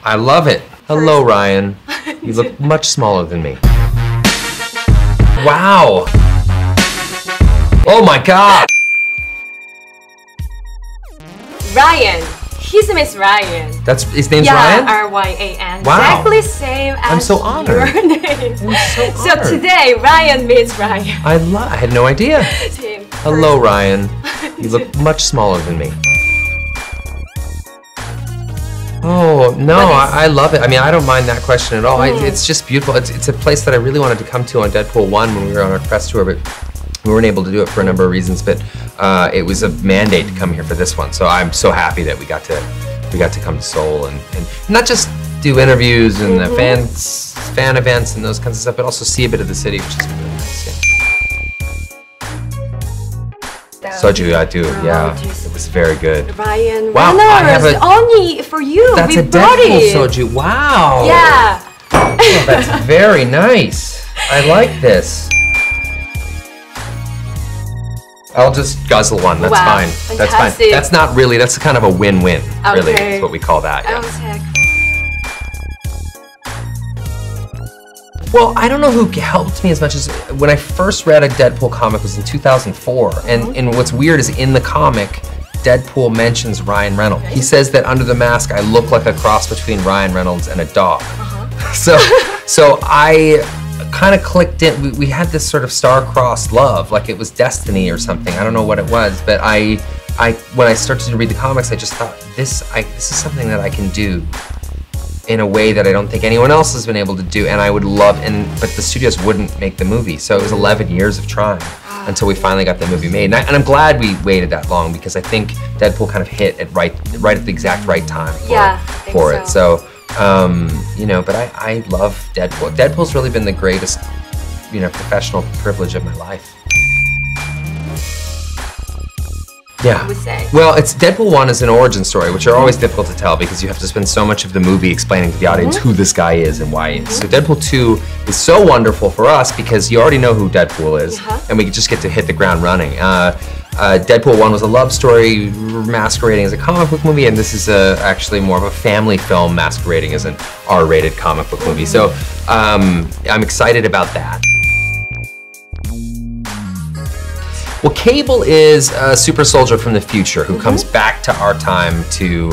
I love it. Hello, Ryan. You look much smaller than me. Wow. Oh my God. Ryan. His name is Ryan. That's his name's Ryan? Yeah, R-Y-A-N. Wow. Exactly same as I'm so honored. your name. I'm so honored. So today, Ryan meets Ryan. I had no idea. Hello, Ryan. You look much smaller than me. Oh, no, I love it. I mean, I don't mind that question at all. It's just beautiful. It's a place that I really wanted to come to on Deadpool 1 when we were on our press tour, but we weren't able to do it for a number of reasons, but it was a mandate to come here for this one. So I'm so happy that we got to come to Seoul and not just do interviews and fan events and those kinds of stuff, but also see a bit of the city, which is really nice. Yeah. Soju, I do. Yeah, it was very good. Ryan, wow, I have only for you. That's a Deadpool soju. Wow. Yeah. Oh, that's very nice. I like this. I'll just guzzle one, that's fine. Fantastic. That's fine. That's not really, that's kind of a win-win, really, is what we call that. Yeah. Well, I don't know who helped me as much as when I first read a Deadpool comic was in 2004, and what's weird is in the comic, Deadpool mentions Ryan Reynolds. He says that under the mask, I look like a cross between Ryan Reynolds and a dog. So I kind of clicked in. We had this sort of star-crossed love, like it was destiny or something. I don't know what it was, but when I started to read the comics, I just thought this is something that I can do in a way that I don't think anyone else has been able to do, and I would love. But the studios wouldn't make the movie, so it was 11 years of trying until we finally got the movie made. And I'm glad we waited that long because I think Deadpool kind of hit at right at the exact right time for it. So. You know, but I love Deadpool. Deadpool's really been the greatest, you know, professional privilege of my life. Yeah. Well, Deadpool 1 is an origin story, which are always difficult to tell because you have to spend so much of the movie explaining to the audience who this guy is and why he is. So Deadpool 2 is so wonderful for us because you already know who Deadpool is, and we just get to hit the ground running. Deadpool 1 was a love story masquerading as a comic book movie, and this is actually more of a family film masquerading as an R-rated comic book movie. So I'm excited about that. Well, Cable is a super soldier from the future who comes back to our time to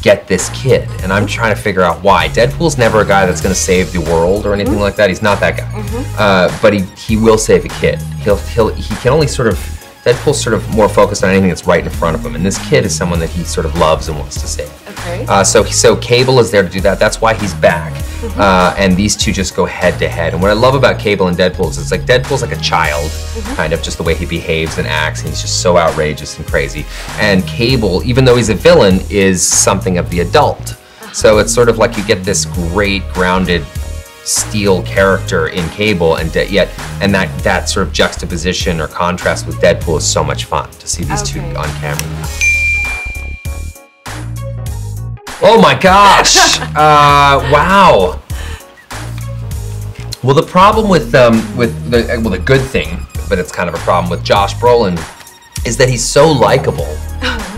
get this kid, and I'm trying to figure out why. Deadpool's never a guy that's going to save the world or anything like that. He's not that guy, but he will save a kid. He can only sort of. Deadpool's sort of more focused on anything that's right in front of him, and this kid is someone that he sort of loves and wants to save. Okay. So Cable is there to do that. That's why he's back, and these two just go head to head. And what I love about Cable and Deadpool is it's like Deadpool's like a child, kind of just the way he behaves and acts, and he's just so outrageous and crazy. And Cable, even though he's a villain, is something of the adult. So it's sort of like you get this great grounded steel character in Cable, and that sort of juxtaposition or contrast with Deadpool is so much fun to see these two on camera. Oh my gosh! Wow. Well, the problem with the good thing, but it's kind of a problem with Josh Brolin, is that he's so likable,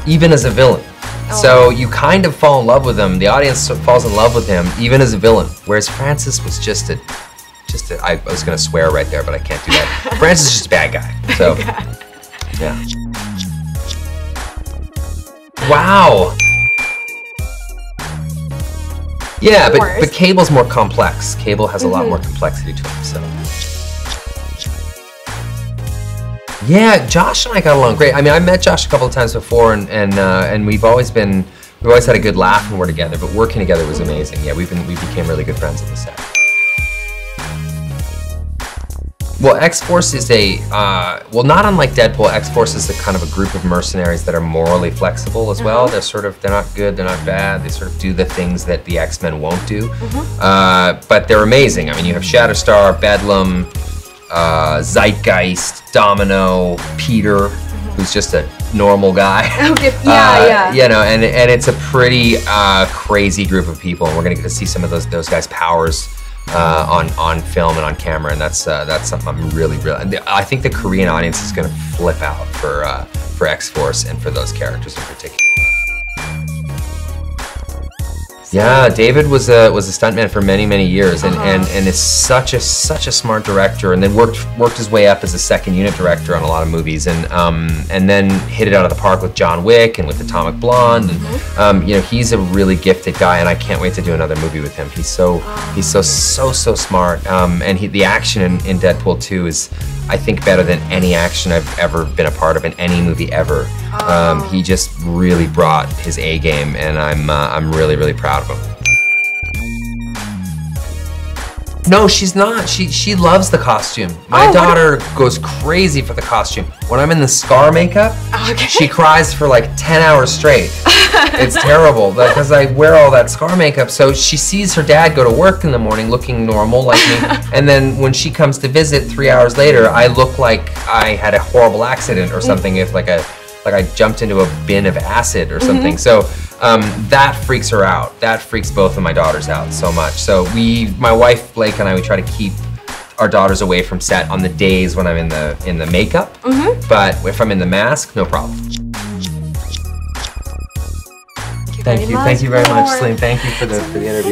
even as a villain. So you kind of fall in love with him. The audience falls in love with him, even as a villain. Whereas Francis was I was gonna swear right there, but I can't do that. Francis is just a bad guy. So, yeah. Wow. Yeah, but Cable's more complex. Cable has a lot more complexity to him. So. Yeah, Josh and I got along great. I mean, I met Josh a couple of times before, and we've always had a good laugh when we're together. But working together was amazing. Yeah, we became really good friends on the set. Well, X-Force is well, not unlike Deadpool. X-Force is a kind of a group of mercenaries that are morally flexible as well. They're not good, they're not bad. They sort of do the things that the X-Men won't do. But they're amazing. I mean, you have Shatterstar, Bedlam, Zeitgeist, Domino, Peter, who's just a normal guy. You know, and it's a pretty crazy group of people, and we're gonna get to see some of those guys' powers on film and on camera, and that's something I'm really. I think the Korean audience is gonna flip out for X-Force and for those characters in particular. Yeah, David was a stuntman for many years, and is such a smart director, and then worked his way up as a second unit director on a lot of movies, and then hit it out of the park with John Wick and with Atomic Blonde, and you know, he's a really gifted guy, and I can't wait to do another movie with him. He's so smart, and the action in Deadpool 2 is, I think, better than any action I've ever been a part of in any movie ever. He just really brought his A game, and I'm really proud of him. No, she's not. She loves the costume. My daughter goes crazy for the costume. When I'm in the scar makeup, she cries for like 10 hours straight. It's terrible because I wear all that scar makeup. So she sees her dad go to work in the morning looking normal like me, and then when she comes to visit 3 hours later, I look like I had a horrible accident or something. If like I jumped into a bin of acid or something. So that freaks her out. That freaks both of my daughters out so much. So my wife Blake and I, we try to keep our daughters away from set on the days when I'm in the makeup. But if I'm in the mask, no problem. Thank you very much, Celine. Thank you for the interview.